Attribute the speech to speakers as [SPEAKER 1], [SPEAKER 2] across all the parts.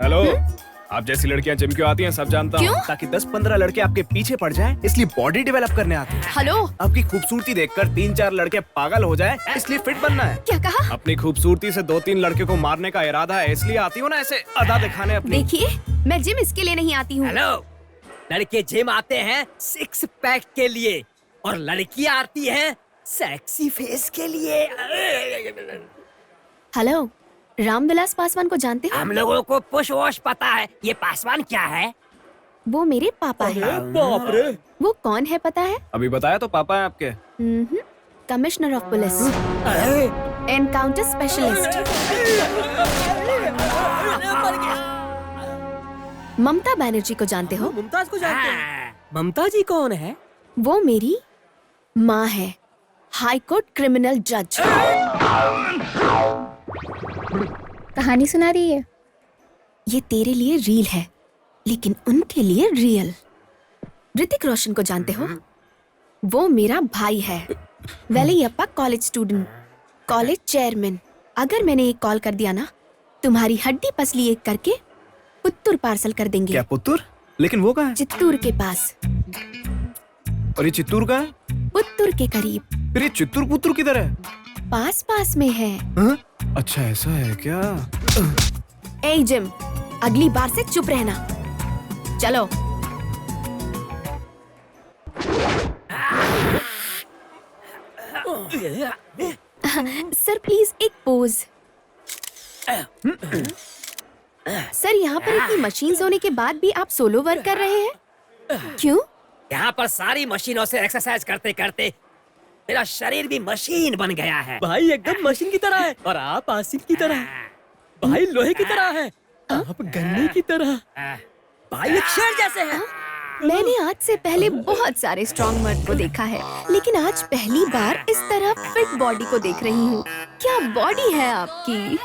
[SPEAKER 1] Hello, आप जैसी लड़कियां जिम क्यों आती हैं सब जानता हूँ। ताकि 10-15 लड़के आपके पीछे पड़ जाएं, इसलिए बॉडी डेवलप करने आते हैं।
[SPEAKER 2] हेलो,
[SPEAKER 1] आपकी खूबसूरती देखकर 3-4 लड़के पागल हो जाएं, इसलिए फिट बनना है।
[SPEAKER 2] क्या कहा?
[SPEAKER 1] अपनी खूबसूरती से 2-3 लड़के को मारने का इरादा है, इसलिए आती हूँ ना ऐसे अदा दिखाने अपनी।
[SPEAKER 2] देखिए, मैं जिम इसके लिए नहीं आती हूँ।
[SPEAKER 3] हेलो, लड़के जिम आते हैं 6 पैक के लिए और लड़कियां आती हैं सेक्सी फेस के लिए।
[SPEAKER 2] हेलो, रामविलास पासवान को जानते हो?
[SPEAKER 3] हम लोगों को पुश वॉश पता है, ये पासवान क्या है?
[SPEAKER 2] वो मेरे पापा हैं।
[SPEAKER 3] बाप रे!
[SPEAKER 2] वो कौन है पता है?
[SPEAKER 1] अभी बताया तो पापा है आपके।
[SPEAKER 2] Commissioner of police, encounter specialist. Mamata Banerjee को जानते हो?
[SPEAKER 3] मुमताज को जानते हैं? ममता जी कौन है?
[SPEAKER 2] वो मेरी माँ है, हाई कोर्ट क्रिमिनल जज।
[SPEAKER 4] कहानी सुना रही है।
[SPEAKER 2] ये तेरे लिए रील है, लेकिन उनके लिए रियल। ऋतिक रोशन को जानते हो? वो मेरा भाई है, वेलैयप्पा कॉलेज स्टूडेंट, कॉलेज चेयरमैन। अगर मैंने एक कॉल कर दिया ना, तुम्हारी हड्डी पसली एक करके पुत्तूर पार्सल कर देंगे।
[SPEAKER 1] क्या पुत्तूर? लेकिन वो कहाँ है?
[SPEAKER 2] चित्तूर के पास।
[SPEAKER 1] और ये चित्तूर का है?
[SPEAKER 2] पुत्तूर के करीब।
[SPEAKER 1] फिर ये चित्तूर पुत्तूर किधर है?
[SPEAKER 2] पास पास में है।
[SPEAKER 1] हाँ? अच्छा ऐसा है क्या?
[SPEAKER 2] ए जिम, अगली बार से चुप रहना। चलो। सर प्लीज एक पोज। सर, यहाँ पर इतनी मशीन्स होने के बाद भी आप सोलो वर्क कर रहे हैं, क्यों?
[SPEAKER 3] यहाँ पर सारी मशीनों से एक्सरसाइज करते करते मेरा शरीर भी मशीन बन गया है।
[SPEAKER 5] भाई एकदम मशीन की तरह है और आप आसिफ की तरह। भाई लोहे की तरह है, आप गन्ने की तरह।
[SPEAKER 3] भाई एक शेर जैसे हैं।
[SPEAKER 2] मैंने आज से पहले बहुत सारे स्ट्रॉन्ग मर्द को देखा है, लेकिन आज पहली बार इस तरह फिट बॉडी को देख रही हूँ। क्या बॉडी है आपकी!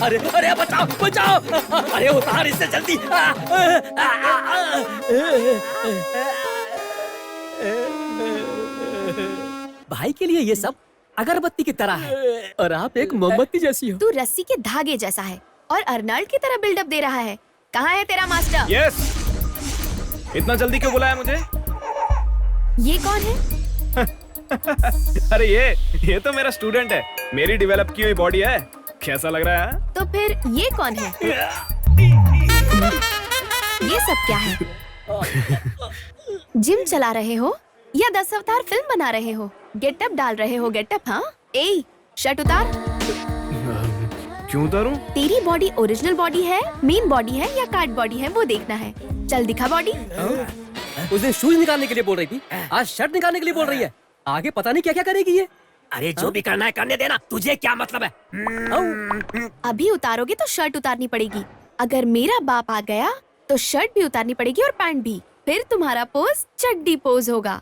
[SPEAKER 3] अरे अरे बचाओ बचाओ! अरे उतार इससे जल्दी!
[SPEAKER 5] भाई के लिए ये सब अगरबत्ती की तरह है और आप एक मोमबत्ती जैसी हो।
[SPEAKER 2] तू रस्सी के धागे जैसा है और अर्नाल्ड की तरह बिल्डअप दे रहा है। कहाँ है तेरा मास्टर?
[SPEAKER 1] यस। इतना जल्दी क्यों बुलाया मुझे?
[SPEAKER 2] ये कौन है?
[SPEAKER 1] अरे ये तो मेरा स्टूडेंट है, मेरी डेवलप की हुई बॉडी है। कैसा लग रहा है?
[SPEAKER 2] तो फिर ये कौन है? ये सब क्या है? जिम चला रहे हो या 10 अवतार फिल्म बना रहे हो? गेटअप डाल रहे हो गेटअप? हाँ, ए शर्ट उतार।
[SPEAKER 1] क्यों उतारूं?
[SPEAKER 2] तेरी बॉडी ओरिजिनल बॉडी है, मेन बॉडी है या कार्ड बॉडी है, वो देखना है। चल दिखा बॉडी।
[SPEAKER 5] उस दिन शूज निकालने के लिए बोल रही थी, आज शर्ट निकालने के लिए बोल रही है। आगे पता नहीं क्या क्या करेगी ये।
[SPEAKER 3] अरे जो भी करना है करने देना, तुझे क्या मतलब है?
[SPEAKER 2] अभी उतारोगे तो शर्ट उतारनी पड़ेगी। अगर मेरा बाप आ गया तो शर्ट भी उतारनी पड़ेगी और पैंट भी। फिर तुम्हारा पोज चड्डी पोज होगा।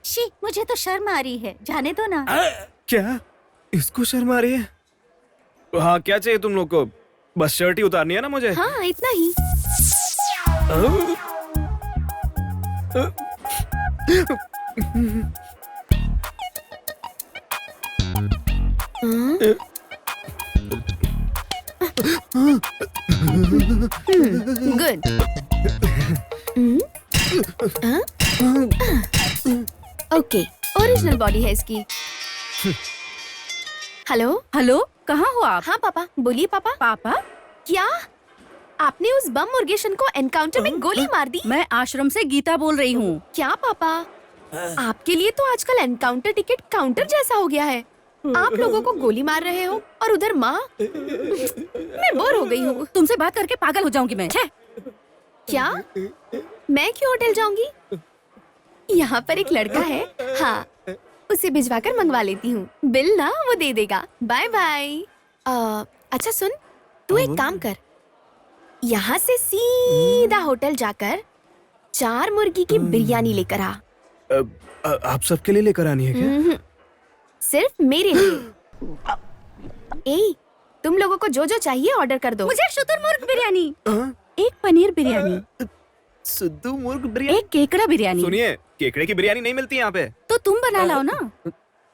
[SPEAKER 4] शी, मुझे तो शर्म आ रही है, जाने दो ना।
[SPEAKER 1] क्या? इसको शर्म आ रही है? हाँ, क्या चाहिए तुम लोग को? बस शर्ट ही उतारनी है ना मुझे?
[SPEAKER 2] हाँ, इतना ही। गुड। ओके, ओरिजिनल बॉडी है इसकी। हेलो
[SPEAKER 4] हेलो, कहाँ हो आप?
[SPEAKER 2] हाँ पापा, बोलिए पापा।
[SPEAKER 4] पापा,
[SPEAKER 2] क्या आपने उस बम मुर्गेशन को एनकाउंटर में गोली मार दी?
[SPEAKER 4] मैं आश्रम से गीता बोल रही हूँ।
[SPEAKER 2] क्या पापा, आपके लिए तो आजकल एनकाउंटर टिकट काउंटर जैसा हो गया है। आप लोगों को गोली मार रहे हो और उधर माँ। मैं बोर हो गई हूँ।
[SPEAKER 4] तुमसे बात करके पागल हो जाऊंगी मैं। छे।
[SPEAKER 2] क्या? मैं क्यों होटल जाऊंगी? यहाँ पर एक लड़का है, हाँ, उसे भिजवा कर मंगवा लेती हूँ। बिल ना वो दे देगा। Bye bye. अच्छा सुन, तू एक काम कर, यहाँ से सीधा होटल जाकर 4 मुर्गी की बिरयानी लेकर आ।
[SPEAKER 1] आप सबके लिए लेकर आनी है क्या?
[SPEAKER 2] सिर्फ मेरे लिए। ए, तुम लोगों को जो जो चाहिए ऑर्डर कर दो।
[SPEAKER 4] मुझे शुतुरमुर्ग बिरयानी, एक पनीर बिरयानी,
[SPEAKER 1] सिद्धू मुर्ग बिरयानी।
[SPEAKER 4] एक केकड़ा बिरयानी।
[SPEAKER 1] सुनिए, केकड़े की बिरयानी नहीं मिलती यहाँ पे।
[SPEAKER 4] तो तुम बना लाओ ना।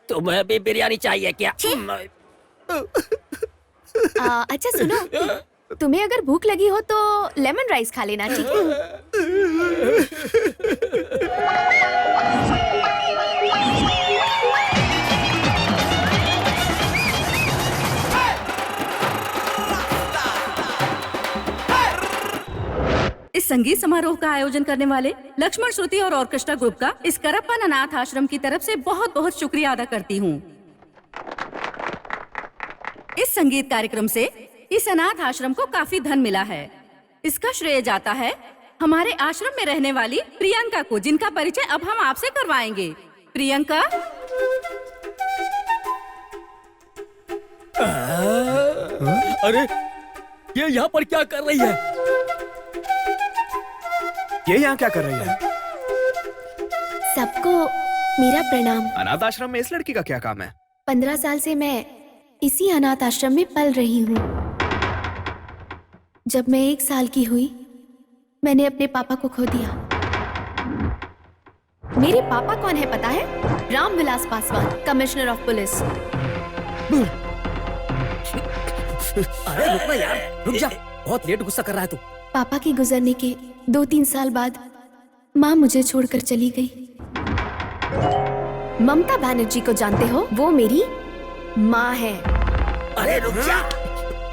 [SPEAKER 3] तुम्हें भी बिरयानी चाहिए क्या?
[SPEAKER 2] अच्छा सुनो, तुम्हें अगर भूख लगी हो तो लेमन राइस खा लेना, ठीक है?
[SPEAKER 6] इस संगीत समारोह का आयोजन करने वाले लक्ष्मण श्रुति और ऑर्केस्ट्रा ग्रुप का इस करप्पन अनाथ आश्रम की तरफ से बहुत बहुत शुक्रिया अदा करती हूँ। इस संगीत कार्यक्रम से इस अनाथ आश्रम को काफी धन मिला है। इसका श्रेय जाता है हमारे आश्रम में रहने वाली प्रियंका को, जिनका परिचय अब हम आपसे करवाएंगे। प्रियंका,
[SPEAKER 5] अरे ये यहाँ पर क्या कर रही है?
[SPEAKER 1] ये यहाँ क्या कर रही है?
[SPEAKER 2] सबको मेरा प्रणाम।
[SPEAKER 1] अनाथ आश्रम में इस लड़की का क्या काम है?
[SPEAKER 2] 15 साल से मैं इसी अनाथ आश्रम में पल रही हूँ। जब मैं 1 साल की हुई, मैंने अपने पापा को खो दिया। मेरे पापा कौन है पता है? Ramvilas Paswan, commissioner of police.
[SPEAKER 3] अरे रुक ना यार, रुक जा, बहुत लेट गुस्सा कर रहा है तू।
[SPEAKER 2] पापा के गुजरने के 2-3 साल बाद माँ मुझे छोड़कर चली गई। ममता बनर्जी को जानते हो? वो मेरी माँ है।
[SPEAKER 3] अरे रुक जा,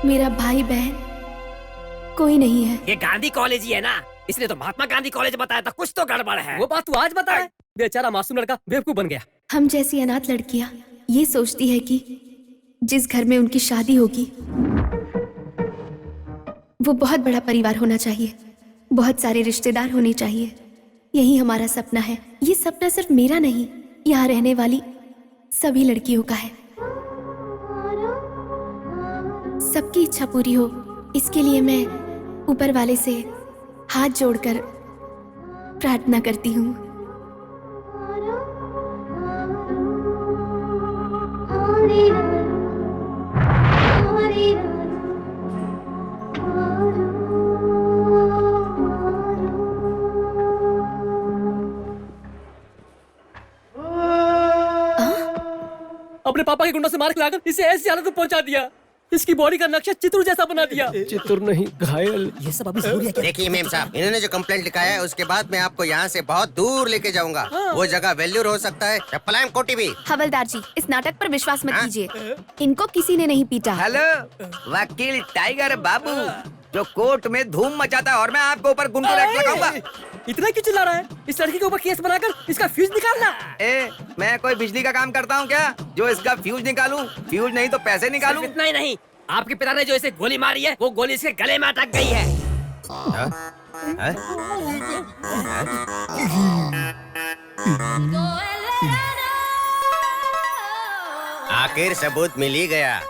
[SPEAKER 2] मेरा भाई बहन कोई नहीं है।
[SPEAKER 3] ये गांधी कॉलेज ही है ना, इसलिए तो महात्मा गांधी कॉलेज बताया था। कुछ तो गड़बड़ है।
[SPEAKER 5] वो बात तू आज बता है? बेचारा मासूम लड़का बेवकूफ बन गया।
[SPEAKER 2] हम जैसी अनाथ लड़कियां ये सोचती है कि जिस घर में उनकी शादी होगी वो बहुत बड़ा परिवार होना चाहिए, बहुत सारे रिश्तेदार होने चाहिए। यही हमारा सपना है। ये सपना सिर्फ मेरा नहीं, यहाँ रहने वाली सभी लड़कियों का है। सबकी इच्छा पूरी हो, इसके लिए मैं ऊपर वाले से हाथ जोड़कर प्रार्थना करती हूँ।
[SPEAKER 5] अपने पापा के गुंडों से मार खिलाकर इसे ऐसी हालत में पहुंचा दिया। इसकी बॉडी का नक्शा चित्र जैसा बना दिया।
[SPEAKER 7] चित्र नहीं, घायल।
[SPEAKER 3] ये सब अभी जरूरी है क्या?
[SPEAKER 8] देखिए मेम साहब, इन्होंने जो कंप्लेंट लिखाया है उसके बाद मैं आपको यहाँ से बहुत दूर लेके जाऊंगा। वो जगह वेल्यूर हो सकता है या पलायम कोठी भी।
[SPEAKER 2] हवलदार जी, इस नाटक पर विश्वास मत कीजिए। इनको किसी ने नहीं पीटा।
[SPEAKER 9] हेलो, वकील टाइगर बाबू जो कोर्ट में धूम मचाता है और मैं आपको ऊपर गुंडा लगाऊंगा।
[SPEAKER 5] इतना क्यों चिल्ला रहा है? इस लड़की के ऊपर केस बनाकर इसका फ्यूज निकालना।
[SPEAKER 9] मैं कोई बिजली का काम करता हूँ क्या जो इसका फ्यूज निकालूं? फ्यूज नहीं तो पैसे निकालूं।
[SPEAKER 3] इतना ही नहीं, आपके पिता ने जो इसे गोली मारी है वो गोली इसके गले में अटक गई है।
[SPEAKER 8] आखिर सबूत मिल ही गया।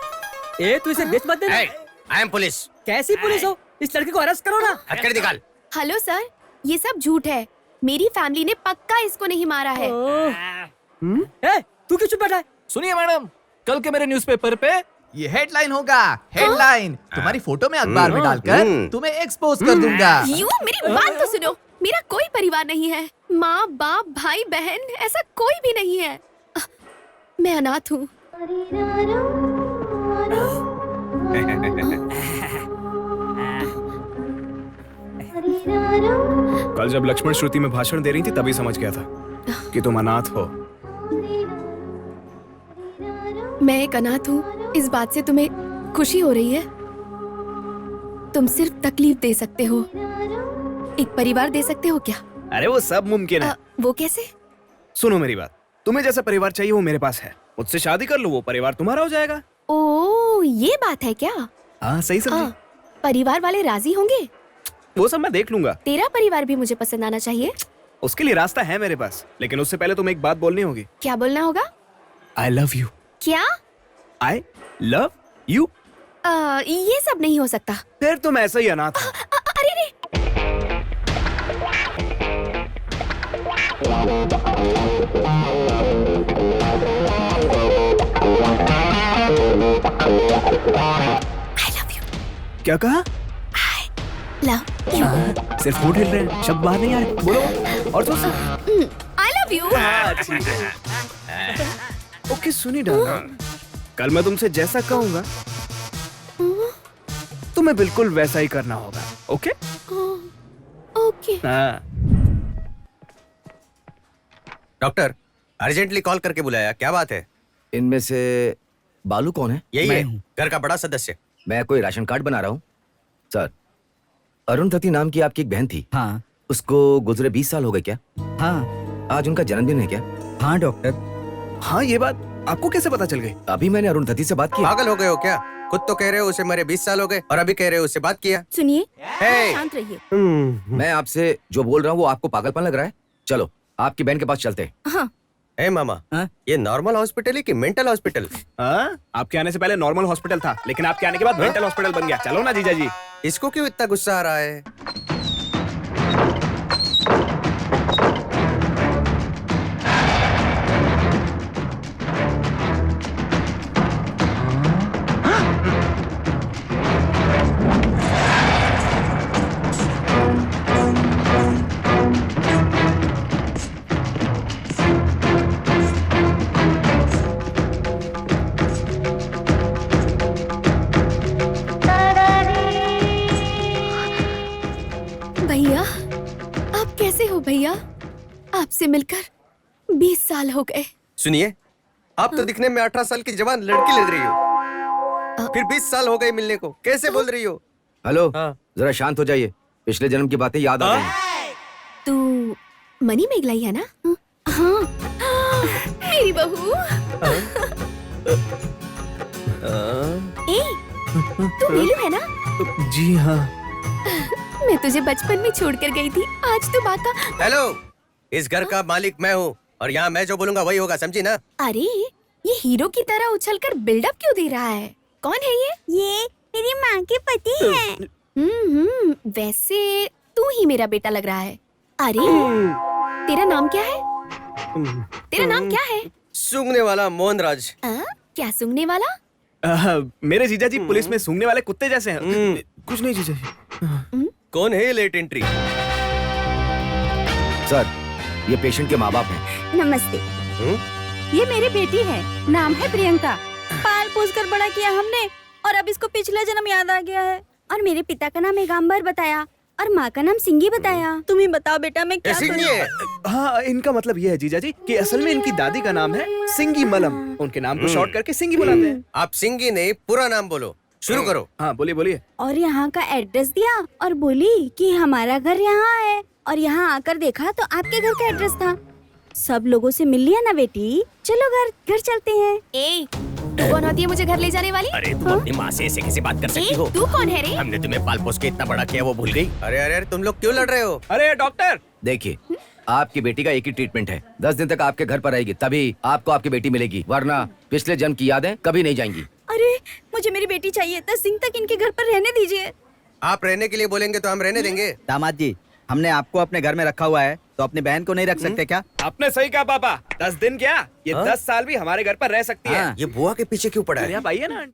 [SPEAKER 5] ए तू इसे बेच मत देना।
[SPEAKER 8] I am police.
[SPEAKER 5] कैसी पुलिस हो? इस लड़की को अरेस्ट करो ना।
[SPEAKER 8] हथकड़ी निकाल।
[SPEAKER 2] हेलो सर, ये सब झूठ है। मेरी फैमिली ने पक्का इसको नहीं मारा है।
[SPEAKER 5] ए, तू क्यों चुप बैठा है?
[SPEAKER 7] सुनिए मैडम, कल के मेरे न्यूज़पेपर पे ये हेडलाइन होगा। हेडलाइन तुम्हारी फोटो में अखबार में डालकर तुम्हें एक्सपोज कर दूंगा।
[SPEAKER 2] यू मेरी बात तो सुनो। मेरा कोई परिवार नहीं है। माँ बाप भाई बहन ऐसा कोई भी नहीं है। मैं अनाथ हूँ।
[SPEAKER 1] कल जब लक्ष्मण श्रुति में भाषण दे रही थी तभी समझ गया था कि तुम अनाथ हो।
[SPEAKER 2] मैं एक अनाथ हूँ, इस बात से तुम्हें खुशी हो रही है? तुम सिर्फ तकलीफ दे सकते हो, एक परिवार दे सकते हो क्या?
[SPEAKER 1] अरे वो सब मुमकिन है।
[SPEAKER 2] वो कैसे?
[SPEAKER 1] सुनो मेरी बात, तुम्हें जैसा परिवार चाहिए वो मेरे पास है। मुझसे शादी कर लो, वो परिवार तुम्हारा हो जाएगा।
[SPEAKER 2] ओ, ये बात है क्या?
[SPEAKER 1] हाँ सही समझी।
[SPEAKER 2] परिवार वाले राजी होंगे?
[SPEAKER 1] वो सब मैं देख लूंगा।
[SPEAKER 2] तेरा परिवार भी मुझे पसंद आना चाहिए।
[SPEAKER 1] उसके लिए रास्ता है मेरे पास, लेकिन उससे पहले तुम्हें एक बात बोलनी होगी।
[SPEAKER 2] क्या बोलना होगा?
[SPEAKER 1] I love you.
[SPEAKER 2] क्या?
[SPEAKER 1] I love you.
[SPEAKER 2] ये सब नहीं हो सकता।
[SPEAKER 1] फिर तुम ऐसा ही अनाथ हो।
[SPEAKER 2] अरे रे। I love you.
[SPEAKER 1] क्या कहा?
[SPEAKER 2] I love you.
[SPEAKER 1] सिर्फ होठ हिल रहे हैं, शब्द बाहर नहीं आ रहे। बोलो और सोचो।
[SPEAKER 2] I love you.
[SPEAKER 1] ठीक है। ओके सुनी डार्लिंग, कल मैं तुमसे जैसा कहूंगा तुम्हें बिल्कुल वैसा ही करना होगा। ओके?
[SPEAKER 2] ओके।
[SPEAKER 1] हाँ।
[SPEAKER 8] डॉक्टर, अर्जेंटली कॉल करके बुलाया, क्या बात है?
[SPEAKER 9] इनमें से बालू कौन है?
[SPEAKER 8] यही है, घर का बड़ा सदस्य।
[SPEAKER 9] मैं कोई राशन कार्ड बना रहा हूँ। सर, अरुणधति नाम की आपकी एक बहन थी।
[SPEAKER 5] हाँ
[SPEAKER 9] उसको गुजरे 20 साल हो गए क्या?
[SPEAKER 5] हाँ
[SPEAKER 9] आज उनका जन्मदिन है क्या?
[SPEAKER 5] हाँ डॉक्टर।
[SPEAKER 1] हाँ, ये बात आपको कैसे पता चल गई?
[SPEAKER 9] अभी मैंने अरुणधति से बात की।
[SPEAKER 8] पागल हो गए हो क्या? खुद तो कह रहे हो उसे मरे 20 साल हो गए और अभी कह रहे हो उससे बात किया।
[SPEAKER 4] सुनिए,
[SPEAKER 8] हे!
[SPEAKER 4] शांत रहिए।
[SPEAKER 9] मैं आपसे जो बोल रहा हूँ वो आपको पागलपन लग रहा है? चलो आपकी बहन के पास चलते हैं।
[SPEAKER 4] हाँ,
[SPEAKER 8] हे मामा,
[SPEAKER 5] हाँ?
[SPEAKER 8] ये नॉर्मल हॉस्पिटल है कि मेंटल हॉस्पिटल?
[SPEAKER 1] हाँ? आपके आने से पहले नॉर्मल हॉस्पिटल था, लेकिन आपके आने के बाद मेंटल हॉस्पिटल बन गया। चलो ना जीजा जी।
[SPEAKER 8] इसको क्यों इतना गुस्सा आ रहा है?
[SPEAKER 2] भैया, आप कैसे हो भैया? आपसे मिलकर 20 साल हो गए।
[SPEAKER 8] सुनिए, आप तो दिखने में 18 साल की जवान लड़की लग रही हो, फिर 20 साल हो गए मिलने को, कैसे बोल रही हो?
[SPEAKER 9] हेलो,
[SPEAKER 8] हाँ।
[SPEAKER 9] जरा शांत हो जाइए। पिछले जन्म की बातें याद आ गई।
[SPEAKER 2] तू मनी मेघलाई है ना? हाँ, मेरी बहू। ए, तू नीलू है ना?
[SPEAKER 1] जी हाँ।
[SPEAKER 2] मैं तुझे बचपन में छोड़कर गई थी, आज तो बाका।
[SPEAKER 8] हेलो, इस घर का मालिक मैं हूँ और यहाँ मैं जो बोलूंगा वही होगा, समझी ना?
[SPEAKER 2] अरे, ये हीरो की तरह उछलकर बिल्डअप क्यों दे रहा है? कौन है ये?
[SPEAKER 4] ये मेरी माँ के पति हैं।
[SPEAKER 2] वैसे तू ही मेरा बेटा लग रहा है। अरे, तेरा नाम क्या है? तेरा नाम क्या है?
[SPEAKER 8] सूंघने वाला मोहनराज।
[SPEAKER 2] क्या सूंघने वाला?
[SPEAKER 1] मेरे जीजा जी पुलिस में सूंघने वाले कुत्ते जैसे हैं। कुछ नहीं जीजा जी।
[SPEAKER 8] कौन है लेट एंट्री?
[SPEAKER 9] सर, ये पेशेंट के माँ बाप हैं।
[SPEAKER 4] नमस्ते।
[SPEAKER 6] ये मेरी बेटी है, नाम है प्रियंका।
[SPEAKER 4] पाल पोस कर बड़ा किया हमने और अब इसको पिछला जन्म याद आ गया है। और मेरे पिता का नाम एगाम्बर बताया और माँ का नाम सिंगी बताया। तुम ही बताओ बेटा, मैं क्या
[SPEAKER 8] सिंगी
[SPEAKER 4] करूं?
[SPEAKER 8] है?
[SPEAKER 1] हाँ, इनका मतलब ये है जीजा जी कि असल में इनकी दादी का नाम है सिंगी मलम। उनके नाम को शॉर्ट करके सिंगी बुलाते हैं।
[SPEAKER 8] आप सिंगी नहीं, पूरा नाम बोलो, शुरू करो।
[SPEAKER 1] हाँ, बोलिए बोलिए।
[SPEAKER 4] और यहाँ का एड्रेस दिया और बोली कि हमारा घर यहाँ है। और यहाँ आकर देखा तो आपके घर का एड्रेस था। सब लोगों से मिल लिया ना बेटी, चलो घर चलते हैं।
[SPEAKER 2] ए, तू कौन होती है मुझे घर ले जाने वाली?
[SPEAKER 8] अरे तुम अपनी माँ से ऐसे कैसे बात कर सकती हो?
[SPEAKER 2] तू कौन है रे?
[SPEAKER 8] हमने तुम्हें पाल पोस के इतना बड़ा किया, वो भूल गई? अरे अरे अरे, तुम लोग क्यों लड़ रहे हो?
[SPEAKER 1] अरे डॉक्टर,
[SPEAKER 9] देखिए, आपकी बेटी का एक ही ट्रीटमेंट है। 10 दिन तक आपके घर पर रहेगी, तभी आपको आपकी बेटी मिलेगी, वरना पिछले जन्म की यादें कभी नहीं जाएंगी।
[SPEAKER 4] अरे मुझे मेरी बेटी चाहिए, 10 दिन तक इनके घर पर रहने दीजिए।
[SPEAKER 8] आप रहने के लिए बोलेंगे तो हम रहने देंगे।
[SPEAKER 5] दामाद जी, हमने आपको अपने घर में रखा हुआ है, तो अपनी बहन को नहीं रख सकते क्या?
[SPEAKER 1] आपने सही कहा पापा। 10 दिन क्या, ये
[SPEAKER 8] हाँ?
[SPEAKER 1] 10 साल भी हमारे घर पर रह सकती है।
[SPEAKER 5] हाँ।
[SPEAKER 8] ये बुआ के पीछे क्यों पड़ा
[SPEAKER 1] अरे
[SPEAKER 8] है?
[SPEAKER 1] आप आइए ना।